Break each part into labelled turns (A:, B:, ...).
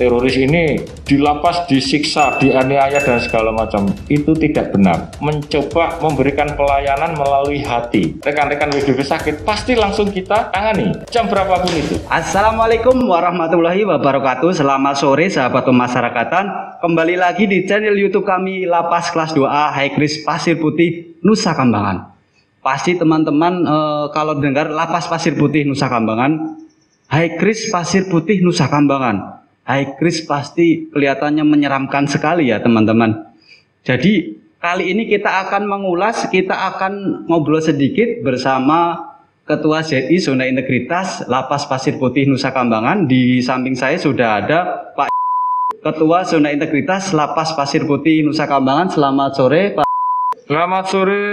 A: teroris ini di lapas disiksa, dianiaya dan segala macam. Itu tidak benar. Mencoba memberikan pelayanan melalui hati. Rekan-rekan WDP sakit pasti langsung kita tangani jam berapapun itu.
B: Assalamualaikum warahmatullahi wabarakatuh. Selamat sore sahabat pemasyarakatan. Kembali lagi di channel YouTube kami Lapas Kelas 2A Haikris Pasir Putih Nusa Kambangan. Pasti teman-teman kalau dengar Lapas Pasir Putih Nusa Kambangan, Haikris Pasir Putih Nusa Kambangan, Haikris pasti kelihatannya menyeramkan sekali ya teman-teman. Jadi kali ini kita akan mengulas, kita akan ngobrol sedikit bersama Ketua ZI Zona Integritas Lapas Pasir Putih Nusa Kambangan. Di samping saya sudah ada Pak Ketua Zona Integritas Lapas Pasir Putih Nusa Kambangan. Selamat sore Pak.
A: Selamat sore.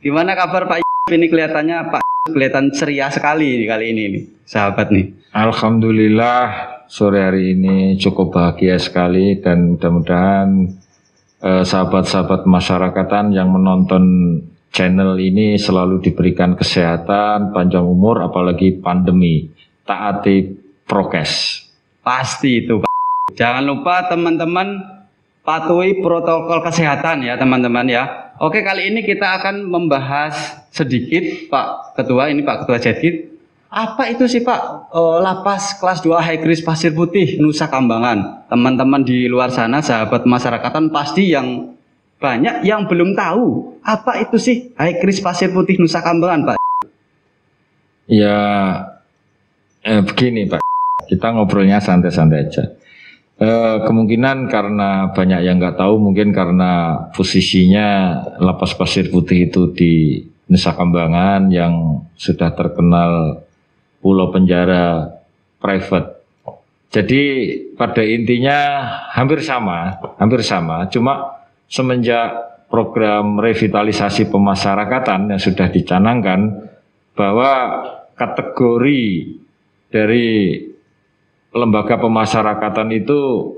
B: Gimana kabar Pak? Ini kelihatannya Pak kelihatan ceria sekali kali ini nih, sahabat nih.
A: Alhamdulillah sore hari ini cukup bahagia sekali dan mudah-mudahan sahabat-sahabat masyarakatan yang menonton channel ini selalu diberikan kesehatan, panjang umur, apalagi pandemi, taati prokes.
B: Pasti itu Pak. Jangan lupa teman-teman patuhi protokol kesehatan ya teman-teman ya. Oke, kali ini kita akan membahas sedikit Pak Ketua, ini Pak Ketua ZI. Apa itu sih Pak Lapas Kelas 2 Haikris Pasir Putih Nusa Kambangan? Teman-teman di luar sana, sahabat masyarakatan pasti yang banyak yang belum tahu apa itu sih Haikris Pasir Putih Nusa Kambangan Pak?
A: Ya begini Pak, kita ngobrolnya santai-santai aja. Kemungkinan karena banyak yang nggak tahu, mungkin karena posisinya Lapas Pasir Putih itu di Nusa Kambangan yang sudah terkenal pulau penjara private. Jadi pada intinya hampir sama. Cuma semenjak program revitalisasi pemasyarakatan yang sudah dicanangkan bahwa kategori dari lembaga pemasyarakatan itu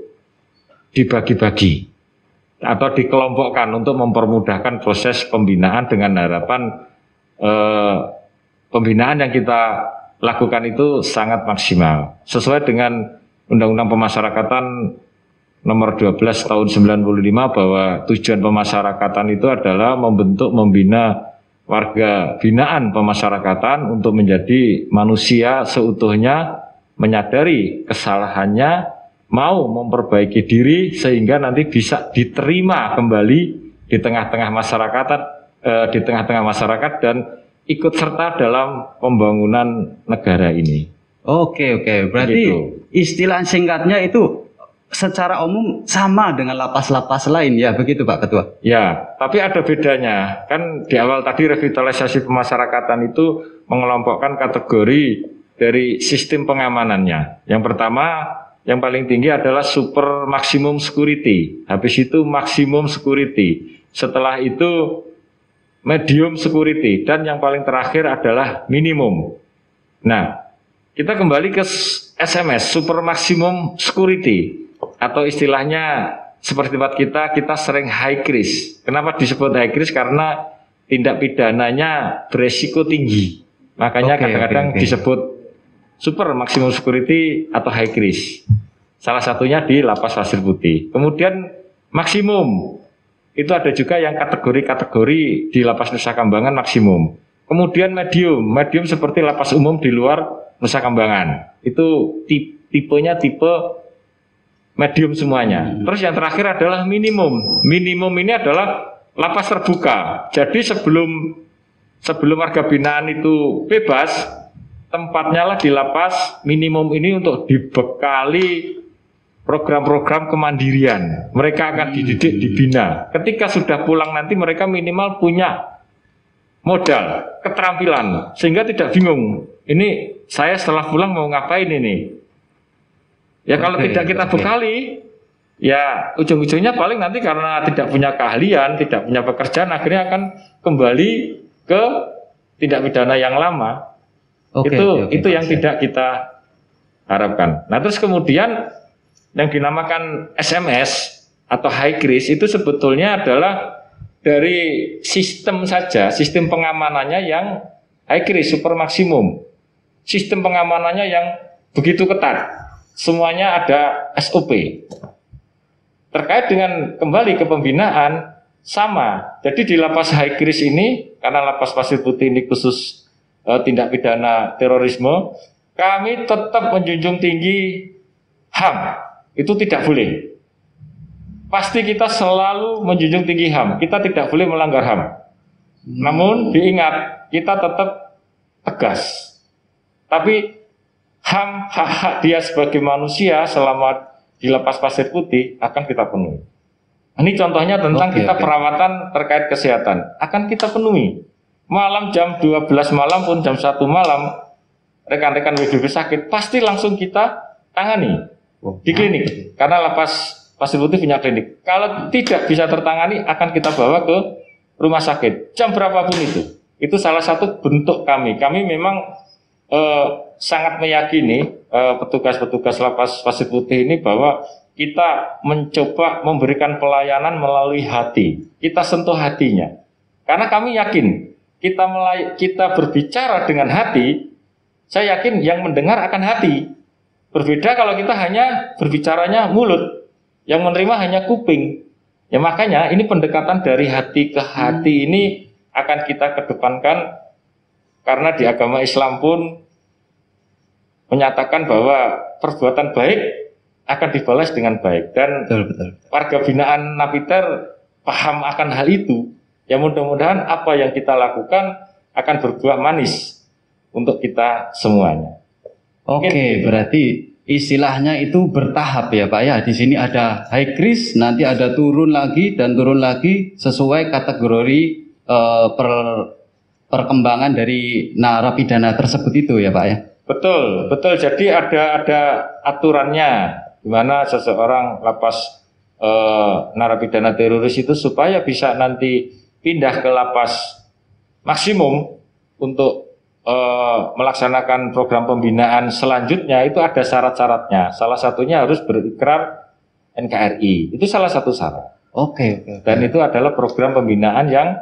A: dibagi-bagi atau dikelompokkan untuk mempermudahkan proses pembinaan dengan harapan pembinaan yang kita lakukan itu sangat maksimal sesuai dengan Undang-Undang Pemasyarakatan nomor 12 tahun 95 bahwa tujuan pemasyarakatan itu adalah membina warga binaan pemasyarakatan untuk menjadi manusia seutuhnya, menyadari kesalahannya, mau memperbaiki diri sehingga nanti bisa diterima kembali di tengah-tengah masyarakat, dan ikut serta dalam pembangunan negara ini.
B: Oke, berarti gitu. Istilah singkatnya itu secara umum sama dengan lapas-lapas lain ya, begitu Pak Ketua?
A: Ya, tapi ada bedanya. Kan di awal tadi revitalisasi pemasyarakatan itu mengelompokkan kategori dari sistem pengamanannya. Yang pertama, yang paling tinggi adalah super maksimum security. Habis itu maksimum security. Setelah itu medium security. Dan yang paling terakhir adalah minimum. Nah, kita kembali ke SMS, super maksimum security. Atau istilahnya seperti tempat kita sering Haikris. Kenapa disebut Haikris? Karena tindak pidananya beresiko tinggi. Makanya kadang-kadang disebut super maksimum security atau Haikris. Salah satunya di Lapas Pasir Putih. Kemudian maksimum itu ada juga yang kategori-kategori di Lapas Nusa Kambangan maksimum. Kemudian medium seperti lapas umum di luar Nusa Kambangan. Itu tipenya tipe medium semuanya. Terus yang terakhir adalah minimum. Minimum ini adalah lapas terbuka. Jadi sebelum warga binaan itu bebas, tempatnya lah di lapas minimum ini untuk dibekali program-program kemandirian. Mereka akan dididik, dibina. Ketika sudah pulang nanti mereka minimal punya modal, keterampilan, sehingga tidak bingung. Ini saya setelah pulang mau ngapain ini? Ya kalau tidak kita bekali, ya ujung-ujungnya paling nanti karena tidak punya keahlian, tidak punya pekerjaan, akhirnya akan kembali ke tindak pidana yang lama. Itu yang tidak kita harapkan. Nah terus kemudian yang dinamakan SMS atau Haikris itu sebetulnya adalah dari sistem saja, sistem pengamanannya yang Haikris super maksimum. Sistem pengamanannya yang begitu ketat. semuanya ada SOP. Terkait dengan kembali ke pembinaan, sama. Jadi di lapas High Kris ini, karena lapas Pasir Putih ini khusus tindak pidana terorisme, kami tetap menjunjung tinggi HAM. Itu tidak boleh. Pasti kita selalu menjunjung tinggi HAM. Kita tidak boleh melanggar HAM. Namun diingat, kita tetap tegas. Tapi HAM, hak-hak dia sebagai manusia selama di lapas Pasir Putih akan kita penuhi. Ini contohnya tentang kita perawatan terkait kesehatan. Akan kita penuhi. Malam jam 12 malam pun jam 1 malam, rekan-rekan WDP sakit, pasti langsung kita tangani di klinik. Karena lapas Pasir Putih punya klinik. Kalau tidak bisa tertangani, akan kita bawa ke rumah sakit. Jam berapapun itu. Itu salah satu bentuk kami. Kami memang sangat meyakini petugas-petugas lapas Pasir Putih ini bahwa kita mencoba memberikan pelayanan melalui hati. Kita sentuh hatinya. Karena kami yakin kita berbicara dengan hati, saya yakin yang mendengar akan hati. Berbeda kalau kita hanya berbicaranya mulut, yang menerima hanya kuping. Ya makanya ini pendekatan dari hati ke hati ini akan kita kedepankan, karena di agama Islam pun menyatakan bahwa perbuatan baik akan dibalas dengan baik. Dan warga binaan Napiter paham akan hal itu. Ya mudah-mudahan apa yang kita lakukan akan berbuah manis untuk kita semuanya.
B: Oke, berarti istilahnya itu bertahap ya Pak ya. Di sini ada High Kris, nanti ada turun lagi dan turun lagi sesuai kategori perkembangan dari narapidana tersebut itu ya Pak ya.
A: Betul, betul. Jadi ada aturannya di mana seseorang lapas narapidana teroris itu supaya bisa nanti pindah ke lapas maksimum untuk melaksanakan program pembinaan selanjutnya, itu ada syarat-syaratnya. Salah satunya harus berikrar NKRI. Itu salah satu syarat.
B: Oke.
A: Dan itu adalah program pembinaan yang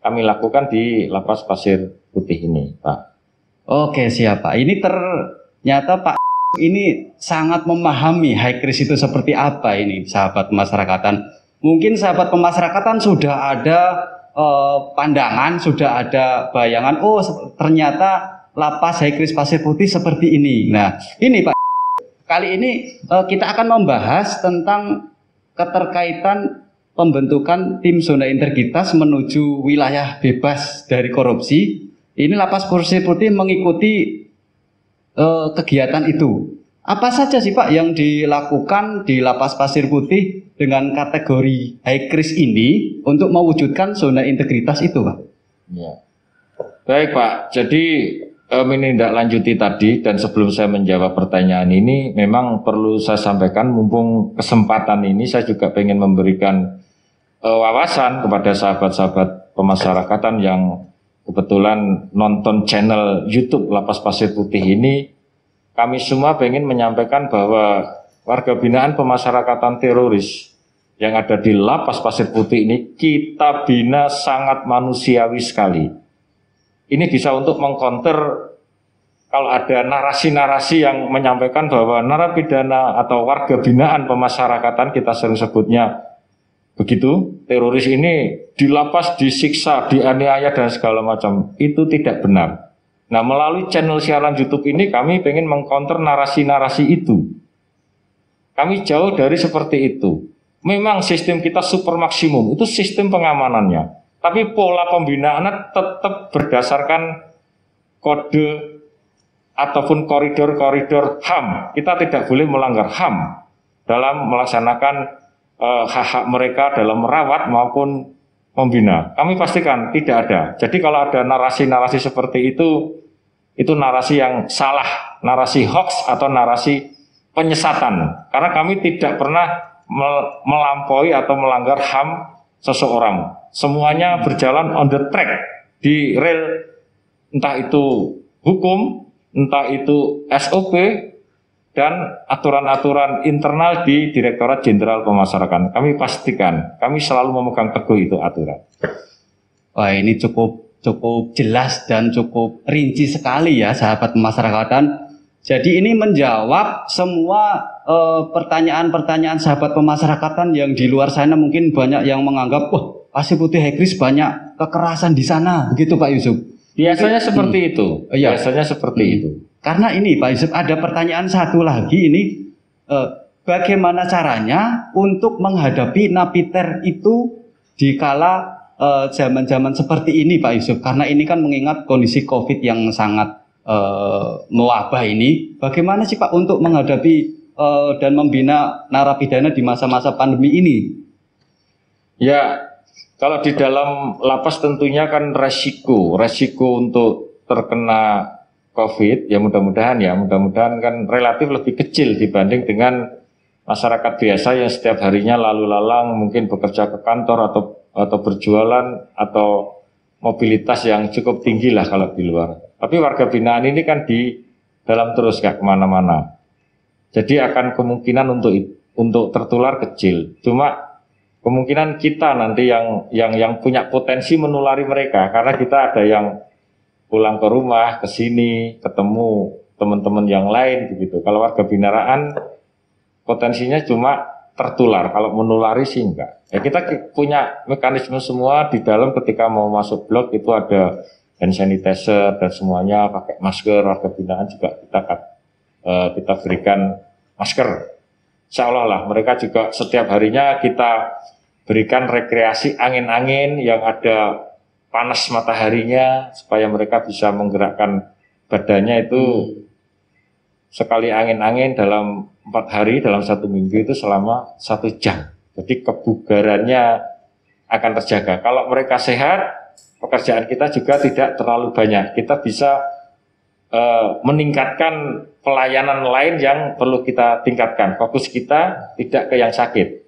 A: kami lakukan di lapas Pasir Putih ini, Pak.
B: Oke, siap Pak. Ini ternyata Pak ini sangat memahami High Kris itu seperti apa ini, sahabat pemasyarakatan. Mungkin sahabat pemasyarakatan sudah ada pandangan, sudah ada bayangan, oh ternyata lapas High Kris Pasir Putih seperti ini. Nah, ini Pak, kali ini kita akan membahas tentang keterkaitan pembentukan tim zona integritas menuju wilayah bebas dari korupsi. Ini lapas Pasir Putih mengikuti kegiatan itu. Apa saja sih Pak yang dilakukan di lapas Pasir Putih dengan kategori High Kris ini untuk mewujudkan zona integritas itu Pak?
A: Ya. Baik Pak, jadi menindaklanjuti tadi, dan sebelum saya menjawab pertanyaan ini, memang perlu saya sampaikan, mumpung kesempatan ini saya juga ingin memberikan wawasan kepada sahabat-sahabat pemasyarakatan yang kebetulan nonton channel YouTube Lapas Pasir Putih ini. Kami semua ingin menyampaikan bahwa warga binaan pemasyarakatan teroris yang ada di Lapas Pasir Putih ini kita bina sangat manusiawi sekali. Ini bisa untuk mengcounter kalau ada narasi-narasi yang menyampaikan bahwa narapidana atau warga binaan pemasyarakatan, kita sering sebutnya begitu, teroris ini di lapas disiksa, dianiaya dan segala macam. Itu tidak benar. Nah, melalui channel siaran YouTube ini kami ingin mengcounter narasi-narasi itu. Kami jauh dari seperti itu. Memang sistem kita super maksimum, itu sistem pengamanannya. Tapi pola pembinaannya tetap berdasarkan kode ataupun koridor-koridor HAM. Kita tidak boleh melanggar HAM dalam melaksanakan hak-hak mereka dalam merawat maupun membina. Kami pastikan tidak ada. Jadi kalau ada narasi-narasi seperti itu narasi yang salah, narasi hoax atau narasi penyesatan. Karena kami tidak pernah melampaui atau melanggar HAM seseorang. Semuanya berjalan on the track, di rel, entah itu hukum, entah itu SOP, dan aturan-aturan internal di Direktorat Jenderal Pemasyarakatan. Kami pastikan, kami selalu memegang teguh itu aturan.
B: Wah, ini cukup jelas dan cukup rinci sekali ya sahabat pemasyarakatan. Jadi ini menjawab semua pertanyaan-pertanyaan sahabat pemasyarakatan yang di luar sana mungkin banyak yang menganggap, wah Pasir Putih High-Risk banyak kekerasan di sana, begitu Pak Yusuf.
A: Biasanya seperti itu.
B: Iya.
A: Biasanya seperti itu.
B: Karena ini Pak Yusuf ada pertanyaan satu lagi ini, bagaimana caranya untuk menghadapi napiter itu di kala zaman-zaman seperti ini Pak Yusuf? Karena ini kan mengingat kondisi COVID yang sangat mewabah ini, bagaimana sih Pak untuk menghadapi dan membina narapidana di masa-masa pandemi ini?
A: Ya, kalau di dalam lapas tentunya kan resiko untuk terkena COVID ya mudah-mudahan kan relatif lebih kecil dibanding dengan masyarakat biasa yang setiap harinya lalu lalang mungkin bekerja ke kantor atau berjualan atau mobilitas yang cukup tinggi lah kalau di luar. Tapi warga binaan ini kan di dalam terus gak kemana-mana. Jadi akan kemungkinan untuk tertular kecil. Cuma kemungkinan kita nanti yang punya potensi menulari mereka karena kita ada yang pulang ke rumah, ke sini, ketemu teman-teman yang lain begitu. Kalau warga binaan potensinya cuma tertular, kalau menulari sih enggak. Ya kita punya mekanisme semua di dalam ketika mau masuk blok itu ada hand sanitizer dan semuanya pakai masker, warga binaan juga kita berikan masker. Insya Allah lah mereka juga setiap harinya kita berikan rekreasi angin-angin yang ada panas mataharinya supaya mereka bisa menggerakkan badannya itu sekali angin-angin dalam 4 hari dalam 1 minggu itu selama 1 jam. Jadi kebugarannya akan terjaga. Kalau mereka sehat, pekerjaan kita juga tidak terlalu banyak. Kita bisa meningkatkan pelayanan lain yang perlu kita tingkatkan. Fokus kita tidak ke yang sakit.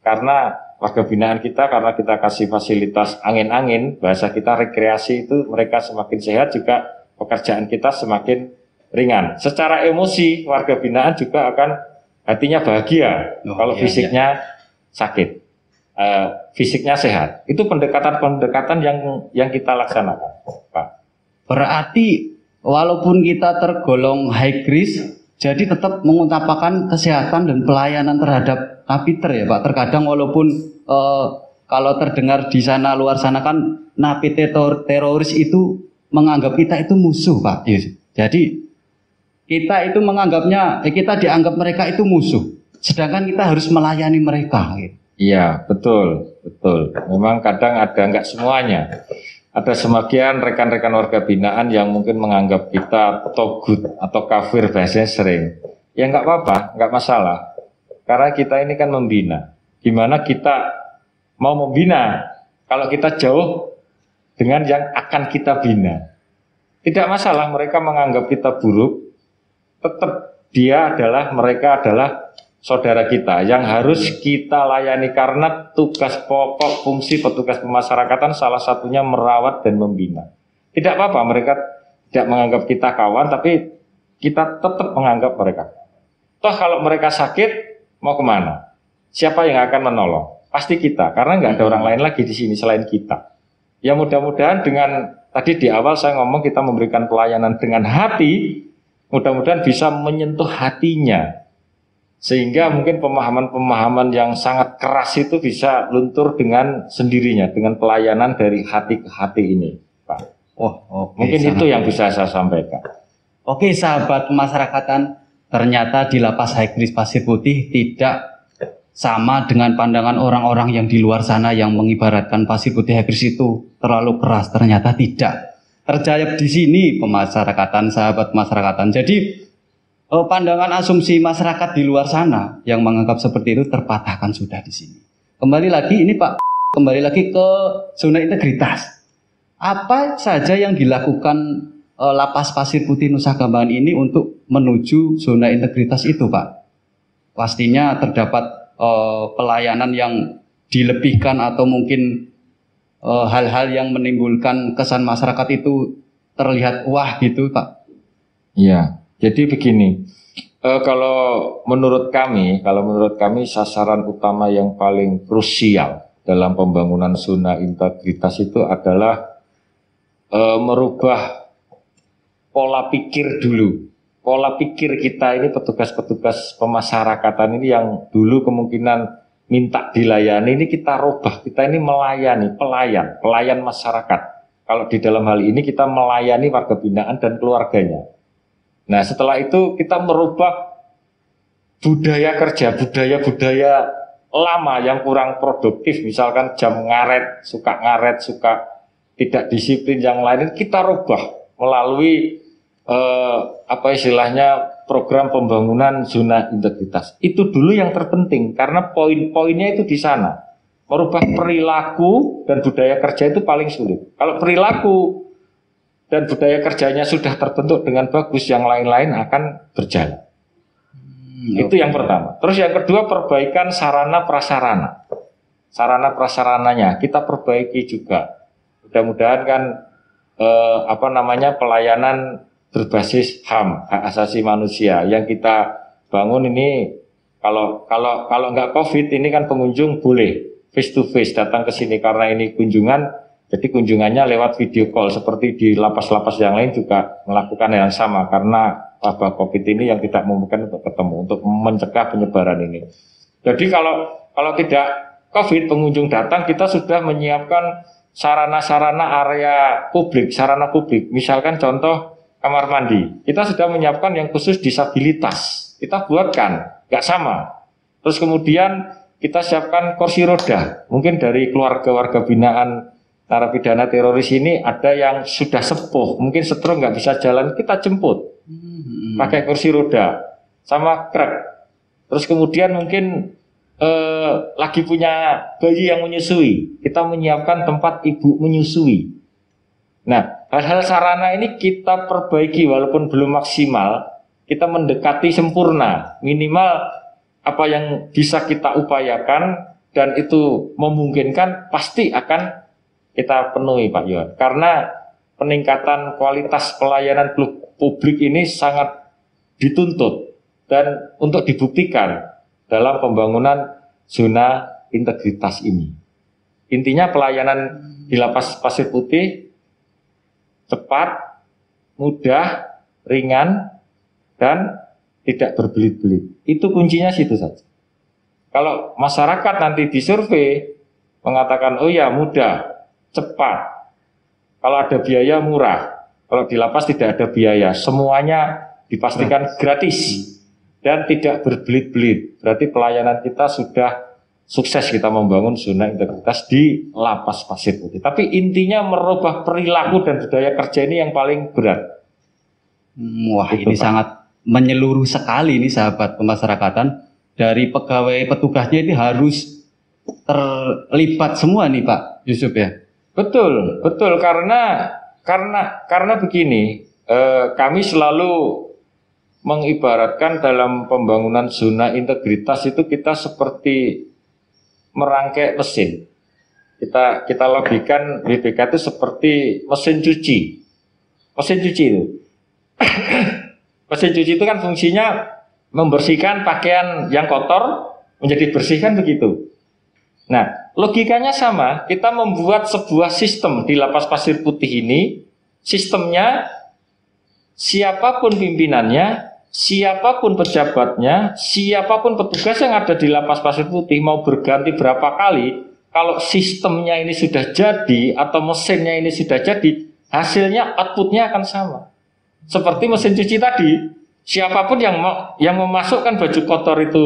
A: Karena warga binaan kita, karena kita kasih fasilitas angin-angin, bahasa kita rekreasi itu mereka semakin sehat juga pekerjaan kita semakin ringan. Secara emosi warga binaan juga akan hatinya bahagia kalau fisiknya sakit, fisiknya sehat. Itu pendekatan-pendekatan yang kita laksanakan, Pak.
B: Berarti walaupun kita tergolong high risk, jadi tetap mengutamakan kesehatan dan pelayanan terhadap napiter ya Pak. Terkadang walaupun kalau terdengar di sana luar sana kan napiter teroris itu menganggap kita itu musuh Pak. Jadi kita itu menganggapnya, kita dianggap mereka itu musuh. Sedangkan kita harus melayani mereka.
A: Iya, betul. Memang kadang ada, enggak semuanya. Ada sebagian rekan-rekan warga binaan yang mungkin menganggap kita togut atau kafir, bahasanya sering. Ya enggak apa-apa, enggak masalah. Karena kita ini kan membina. Gimana kita mau membina kalau kita jauh dengan yang akan kita bina? Tidak masalah mereka menganggap kita buruk. Tetap mereka adalah saudara kita yang harus kita layani karena tugas pokok fungsi petugas pemasyarakatan salah satunya merawat dan membina. Tidak apa-apa mereka tidak menganggap kita kawan, tapi kita tetap menganggap mereka. Toh kalau mereka sakit mau kemana? Siapa yang akan menolong? Pasti kita, karena nggak ada orang lain lagi di sini selain kita. Ya mudah-mudahan dengan tadi di awal saya ngomong kita memberikan pelayanan dengan hati. Mudah-mudahan bisa menyentuh hatinya, sehingga mungkin pemahaman-pemahaman yang sangat keras itu bisa luntur dengan sendirinya, dengan pelayanan dari hati ke hati ini, Pak. Mungkin itu yang bisa saya sampaikan.
B: Oke, sahabat pemasyarakatan, ternyata di lapas High-Risk Pasir Putih tidak sama dengan pandangan orang-orang yang di luar sana yang mengibaratkan Pasir Putih High-Risk itu terlalu keras. Ternyata tidak. Terjawab di sini pemasyarakatan, sahabat pemasyarakatan. Jadi pandangan asumsi masyarakat di luar sana yang menganggap seperti itu terpatahkan sudah di sini. Kembali lagi ini Pak, kembali lagi ke zona integritas. Apa saja yang dilakukan lapas Pasir Putih Nusa Kambangan ini untuk menuju zona integritas itu Pak? Pastinya terdapat pelayanan yang dilebihkan atau mungkin hal-hal yang menimbulkan kesan masyarakat itu terlihat wah gitu Pak.
A: Iya, jadi begini, kalau menurut kami sasaran utama yang paling krusial dalam pembangunan zona integritas itu adalah merubah pola pikir dulu, pola pikir kita ini petugas-petugas pemasyarakatan ini yang dulu kemungkinan minta dilayani, ini kita rubah. Kita ini melayani, pelayan masyarakat. Kalau di dalam hal ini kita melayani warga binaan dan keluarganya. Nah, setelah itu kita merubah budaya kerja, budaya lama yang kurang produktif, misalkan jam ngaret, suka tidak disiplin yang lain, kita rubah melalui apa istilahnya program pembangunan zona integritas. Itu dulu yang terpenting karena poin-poinnya itu di sana. Merubah perilaku dan budaya kerja itu paling sulit. Kalau perilaku dan budaya kerjanya sudah terbentuk dengan bagus, yang lain-lain akan berjalan. Itu yang pertama. Terus yang kedua, perbaikan sarana prasarana. Sarana prasarananya kita perbaiki juga. Mudah-mudahan kan pelayanan berbasis HAM, hak asasi manusia yang kita bangun ini. Kalau nggak COVID ini kan pengunjung boleh face to face datang ke sini karena ini kunjungan. Jadi kunjungannya lewat video call seperti di lapas-lapas yang lain juga melakukan yang sama karena wabah COVID ini yang tidak memungkinkan untuk ketemu, untuk mencegah penyebaran ini. Jadi kalau tidak COVID, pengunjung datang, kita sudah menyiapkan sarana-sarana area publik, sarana publik. Misalkan contoh kamar mandi, kita sudah menyiapkan yang khusus disabilitas. Kita buatkan, nggak sama. Terus kemudian kita siapkan kursi roda. Mungkin dari keluarga warga binaan narapidana teroris ini ada yang sudah sepuh, mungkin stroke nggak bisa jalan, kita jemput pakai kursi roda sama krek. Terus kemudian mungkin lagi punya bayi yang menyusui, kita menyiapkan tempat ibu menyusui. Nah, hal-hal sarana ini kita perbaiki walaupun belum maksimal, kita mendekati sempurna, minimal apa yang bisa kita upayakan dan itu memungkinkan pasti akan kita penuhi, Pak Yohan, karena peningkatan kualitas pelayanan publik ini sangat dituntut dan untuk dibuktikan dalam pembangunan zona integritas ini. Intinya pelayanan di Lapas Pasir Putih cepat, mudah, ringan, dan tidak berbelit-belit. Itu kuncinya situ saja. Kalau masyarakat nanti disurvei mengatakan, oh ya mudah, cepat, kalau ada biaya murah, kalau di lapas tidak ada biaya, semuanya dipastikan gratis dan tidak berbelit-belit. Berarti pelayanan kita sudah sukses, kita membangun zona integritas di Lapas Pasir Putih. Tapi intinya merubah perilaku dan budaya kerja ini yang paling berat.
B: Wah, itu, ini Pak, sangat menyeluruh sekali ini sahabat pemasyarakatan. Dari pegawai petugasnya ini harus terlibat semua nih Pak Yusuf ya.
A: Betul karena begini, kami selalu mengibaratkan dalam pembangunan zona integritas itu kita seperti merangkai mesin. Kita logikan BPK itu seperti mesin cuci. Mesin cuci itu. Mesin cuci itu kan fungsinya membersihkan pakaian yang kotor menjadi bersih kan begitu. Nah, logikanya sama, kita membuat sebuah sistem di Lapas Pasir Putih ini, sistemnya siapapun pimpinannya, siapapun pejabatnya, siapapun petugas yang ada di Lapas Pasir Putih mau berganti berapa kali, kalau sistemnya ini sudah jadi atau mesinnya ini sudah jadi, hasilnya outputnya akan sama. Seperti mesin cuci tadi, siapapun yang memasukkan baju kotor itu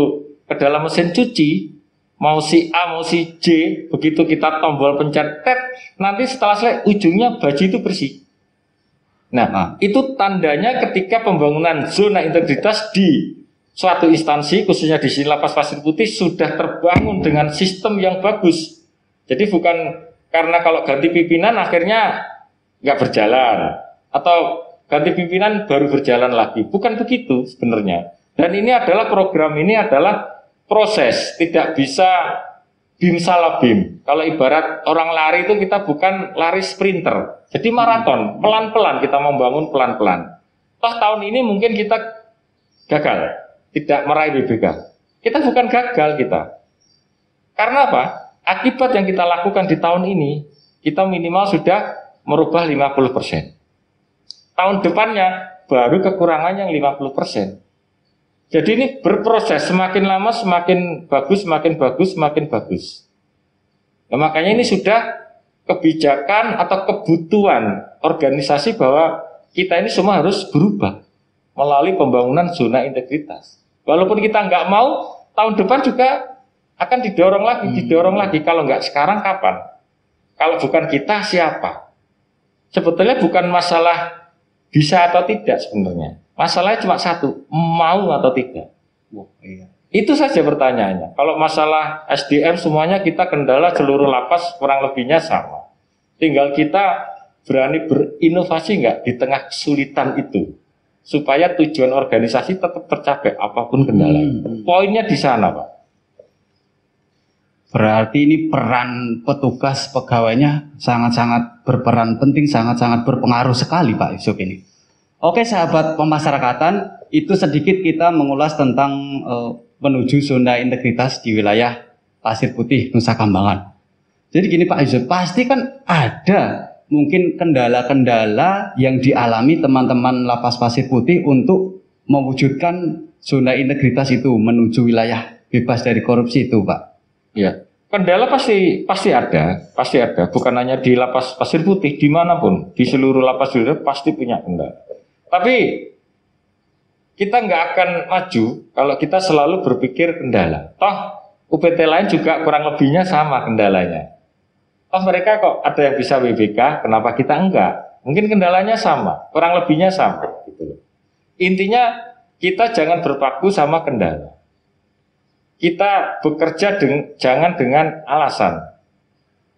A: ke dalam mesin cuci, mau si A, mau si J, begitu kita tombol pencet tet, nanti setelah selesai ujungnya baju itu bersih. Nah, itu tandanya ketika pembangunan zona integritas di suatu instansi, khususnya di sini Lapas Pasir Putih, sudah terbangun dengan sistem yang bagus. Jadi bukan karena kalau ganti pimpinan akhirnya nggak berjalan, atau ganti pimpinan baru berjalan lagi. Bukan begitu sebenarnya. Dan ini adalah program ini adalah proses, tidak bisa bim salah bim. Kalau ibarat orang lari itu kita bukan lari sprinter. Jadi maraton, pelan-pelan kita membangun pelan-pelan. Toh tahun ini mungkin kita gagal, tidak meraih BBK. Kita bukan gagal kita. Karena apa? Akibat yang kita lakukan di tahun ini, kita minimal sudah merubah 50%. Tahun depannya baru kekurangan yang 50%. Jadi ini berproses, semakin lama semakin bagus, semakin bagus, semakin bagus. Nah, makanya ini sudah kebijakan atau kebutuhan organisasi bahwa kita ini semua harus berubah melalui pembangunan zona integritas. Walaupun kita nggak mau, tahun depan juga akan didorong lagi. Kalau nggak sekarang kapan? Kalau bukan kita siapa? Sebetulnya bukan masalah bisa atau tidak sebenarnya. Masalahnya cuma satu, mau atau tidak. Itu saja pertanyaannya. Kalau masalah SDM semuanya kita kendala seluruh lapas kurang lebihnya sama. Tinggal kita berani berinovasi nggak di tengah kesulitan itu. Supaya tujuan organisasi tetap tercapai apapun kendalanya. Poinnya di sana, Pak.
B: Berarti ini peran petugas pegawainya sangat-sangat berperan penting, sangat-sangat berpengaruh sekali Pak Yusuf ini. Oke sahabat pemasyarakatan, itu sedikit kita mengulas tentang menuju zona integritas di wilayah Pasir Putih, Nusa Kambangan. Jadi gini Pak Yusuf, pasti kan ada mungkin kendala-kendala yang dialami teman-teman Lapas Pasir Putih untuk mewujudkan zona integritas itu menuju wilayah bebas dari korupsi itu Pak.
A: Ya, kendala pasti ada. Bukan hanya di Lapas Pasir Putih, dimanapun, di seluruh lapas pasti punya kendala. Tapi kita nggak akan maju kalau kita selalu berpikir kendala. Toh UPT lain juga kurang lebihnya sama kendalanya. Toh mereka kok ada yang bisa WBK, kenapa kita enggak? Mungkin kendalanya sama, kurang lebihnya sama. Gitu. Intinya kita jangan berpaku sama kendala. Kita bekerja jangan dengan alasan,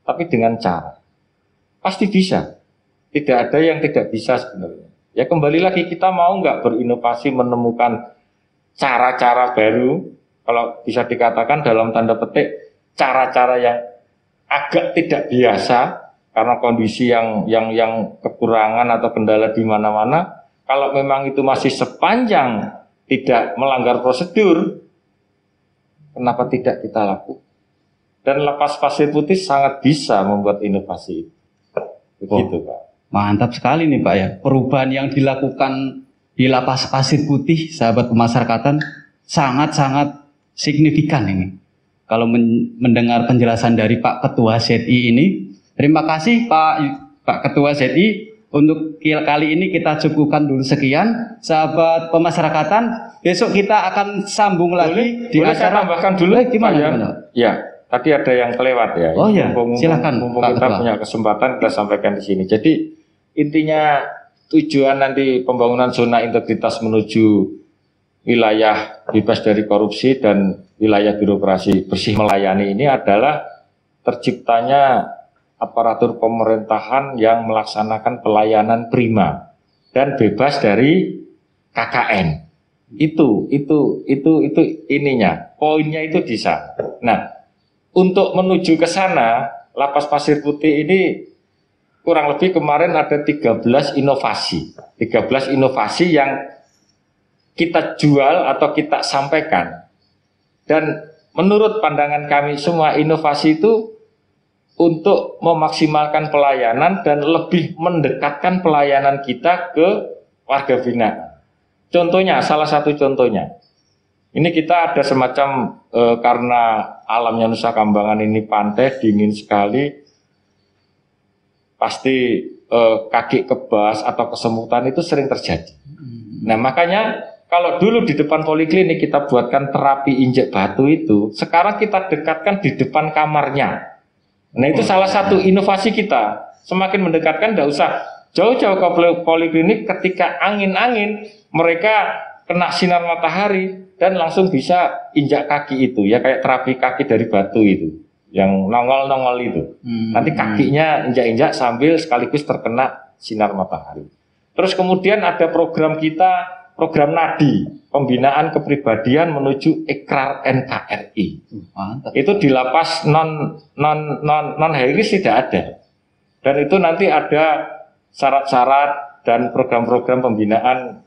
A: tapi dengan cara. Pasti bisa. Tidak ada yang tidak bisa sebenarnya. Ya kembali lagi kita mau nggak berinovasi menemukan cara-cara baru, kalau bisa dikatakan dalam tanda petik cara-cara yang agak tidak biasa karena kondisi yang kekurangan atau kendala di mana-mana. Kalau memang itu masih sepanjang tidak melanggar prosedur, kenapa tidak kita lakukan? Dan Lapas Pasir Putih sangat bisa membuat inovasi. Begitu Pak.
B: Mantap sekali nih Pak ya. Perubahan yang dilakukan di Lapas Pasir Putih, sahabat pemasyarakatan, sangat-sangat signifikan ini. Kalau mendengar penjelasan dari Pak Ketua ZI ini, terima kasih Pak Ketua ZI. Untuk kali ini kita cukupkan dulu sekian, sahabat pemasyarakatan. Besok kita akan sambung lagi di
A: boleh
B: acara.
A: Saya tambahkan dulu
B: Gimana?
A: Ya, tadi ada yang kelewat ya.
B: Oh ya, silakan.
A: Mumpung kita punya kesempatan kita sampaikan di sini. Jadi intinya tujuan nanti pembangunan zona integritas menuju wilayah bebas dari korupsi dan wilayah birokrasi bersih melayani ini adalah terciptanya aparatur pemerintahan yang melaksanakan pelayanan prima dan bebas dari KKN. Itu ininya, poinnya itu di sana. Nah, untuk menuju ke sana, Lapas Pasir Putih ini kurang lebih kemarin ada 13 inovasi. 13 inovasi yang kita jual atau kita sampaikan. Dan menurut pandangan kami semua, inovasi itu untuk memaksimalkan pelayanan dan lebih mendekatkan pelayanan kita ke warga binaan. Contohnya, salah satu contohnya, ini kita ada semacam karena alamnya Nusa Kambangan ini pantai, dingin sekali, pasti kaki kebas atau kesemutan itu sering terjadi. Nah makanya kalau dulu di depan poliklinik kita buatkan terapi injek batu itu, sekarang kita dekatkan di depan kamarnya. Nah itu salah satu inovasi kita, semakin mendekatkan, tidak usah jauh-jauh ke poliklinik, ketika angin-angin mereka kena sinar matahari dan langsung bisa injak kaki itu, ya kayak terapi kaki dari batu itu, yang nongol-nongol itu. Nanti kakinya injak-injak sambil sekaligus terkena sinar matahari. Terus kemudian ada program kita, program Nadi, pembinaan kepribadian menuju ikrar NKRI. Itu di lapas non high risk tidak ada. Dan itu nanti ada syarat-syarat dan program-program pembinaan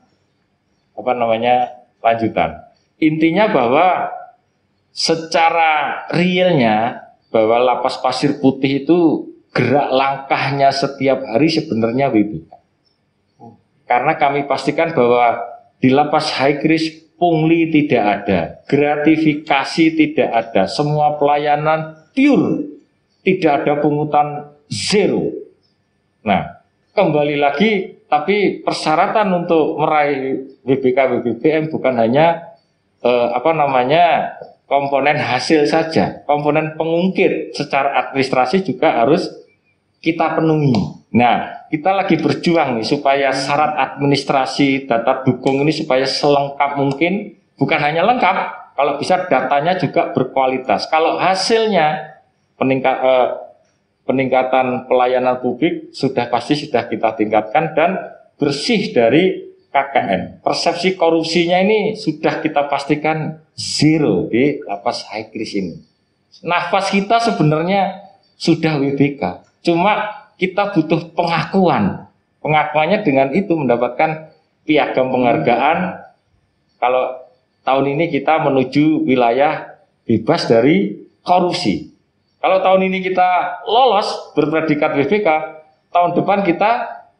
A: lanjutan. Intinya bahwa secara realnya bahwa Lapas Pasir Putih itu gerak langkahnya setiap hari sebenarnya WBK. Karena kami pastikan bahwa di lapas high risk pungli tidak ada, gratifikasi tidak ada, semua pelayanan pure, tidak ada pungutan zero. Nah, kembali lagi, tapi persyaratan untuk meraih WBK WBBM bukan hanya komponen hasil saja, komponen pengungkit secara administrasi juga harus kita penuhi. Nah, kita lagi berjuang nih supaya syarat administrasi data dukung ini supaya selengkap mungkin, bukan hanya lengkap, kalau bisa datanya juga berkualitas. Kalau hasilnya peningkatan pelayanan publik sudah pasti sudah kita tingkatkan dan bersih dari KKN. Persepsi korupsinya ini sudah kita pastikan zero di lapas high risk ini. Nafas kita sebenarnya sudah WBK, cuma kita butuh pengakuan. Pengakuannya dengan itu mendapatkan piagam penghargaan. Kalau tahun ini kita menuju wilayah bebas dari korupsi. Kalau tahun ini kita lolos berpredikat WBK, tahun depan kita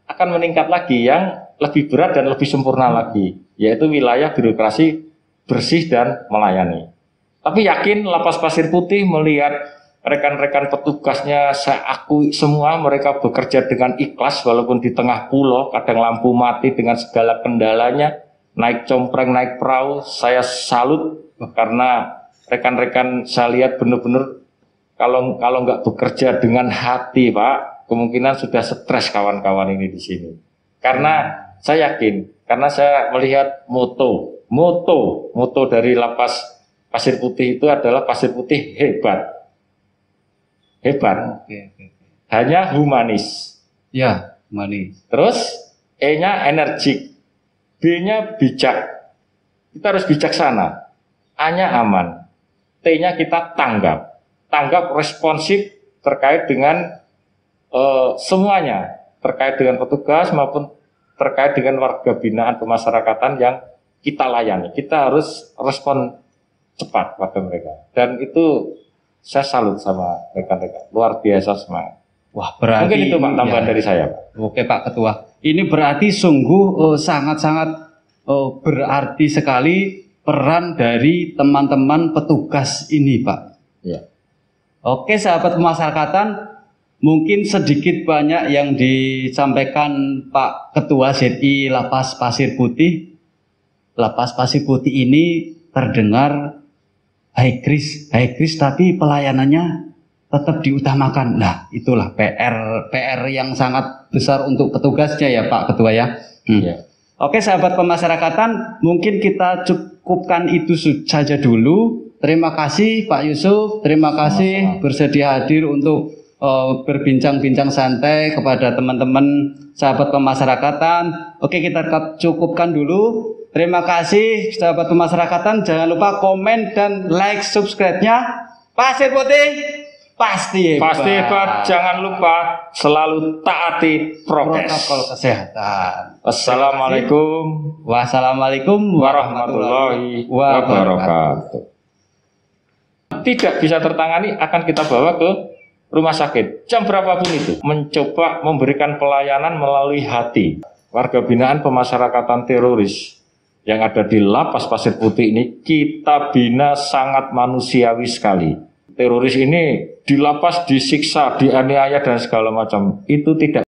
A: akan meningkat lagi yang lebih berat dan lebih sempurna lagi, yaitu wilayah birokrasi bersih dan melayani. Tapi yakin Lapas Pasir Putih melihat rekan-rekan petugasnya, saya akui semua mereka bekerja dengan ikhlas walaupun di tengah pulau, kadang lampu mati dengan segala kendalanya, naik compreng, naik perahu, saya salut karena rekan-rekan saya lihat benar-benar kalau nggak bekerja dengan hati, Pak, kemungkinan sudah stres kawan-kawan ini di sini. Karena saya yakin, karena saya melihat moto dari Lapas Pasir Putih itu adalah Pasir Putih hebat. Hanya humanis.
B: Ya, humanis.
A: Terus E-nya energik, B-nya bijak. Kita harus bijaksana. A-nya aman. T-nya kita tanggap responsif terkait dengan semuanya, terkait dengan petugas maupun terkait dengan warga binaan pemasyarakatan yang kita layani. Kita harus respon cepat pada mereka. Dan itu saya salut sama rekan-rekan, luar biasa semangat.
B: Wah, berarti
A: mungkin itu Pak tambahan dari saya, Pak.
B: Oke Pak Ketua, ini berarti sungguh sangat-sangat berarti sekali peran dari teman-teman petugas ini, Pak.
A: Ya.
B: Oke, sahabat pemasyarakatan, mungkin sedikit banyak yang disampaikan Pak Ketua ZI Lapas Pasir Putih. Lapas Pasir Putih ini terdengar high risk tapi pelayanannya tetap diutamakan. Nah, itulah PR yang sangat besar untuk petugasnya ya Pak Ketua ya.
A: Ya.
B: Oke, sahabat pemasyarakatan, mungkin kita cukupkan itu saja dulu. Terima kasih Pak Yusuf, terima kasih bersedia hadir untuk berbincang-bincang santai kepada teman-teman sahabat pemasyarakatan. Oke, kita cukupkan dulu. Terima kasih sahabat pemasyarakatan. Jangan lupa komen dan like subscribe-nya. Pasir Putih pasti hebat.
A: Jangan lupa selalu taati
B: protokol kesehatan.
A: Wassalamualaikum
B: warahmatullahi
A: wabarakatuh. Tidak bisa tertangani akan kita bawa ke rumah sakit jam berapapun itu, mencoba memberikan pelayanan melalui hati. Warga binaan pemasyarakatan teroris yang ada di Lapas Pasir Putih ini kita bina sangat manusiawi sekali. Teroris ini di lapas disiksa, dianiaya dan segala macam, itu tidak